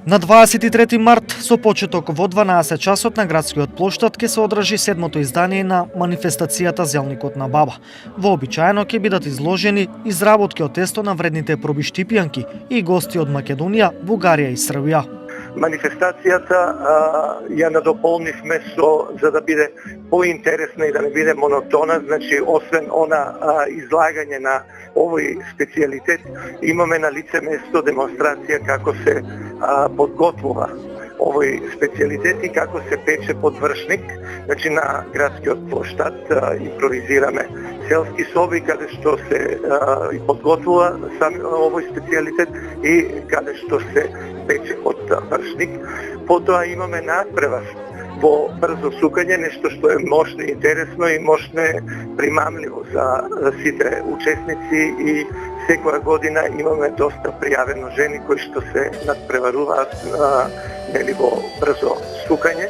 На 23 март со почеток во 12 часот на градскиот плоштад ќе се одржи 7-то издание на манифестацијата Зелникот на баба. Вообичаено ќе бидат изложени изработки од тесто на вредните проби штипјанки и гости од Македонија, Бугарија и Србија. Манифестацијата ја надополнивме за да биде поинтересна и да не биде монотона, значи освен излагање на овој специјалитет, имаме на лице место демонстрација како се подготвува овој специјалитет и како се пече подвршник. Значи на градскиот плоштад импровизираме селски соби каде што се подготвува сам овој специјалитет и каде што се пече подвршник. Потоа имаме надпревар по брзо сукање, нешто што е мощно и интересно и мощно примамливо за сите учесници и секоја година имаме доста пријавено жени кои што се надпреваруваат во брзо сукање.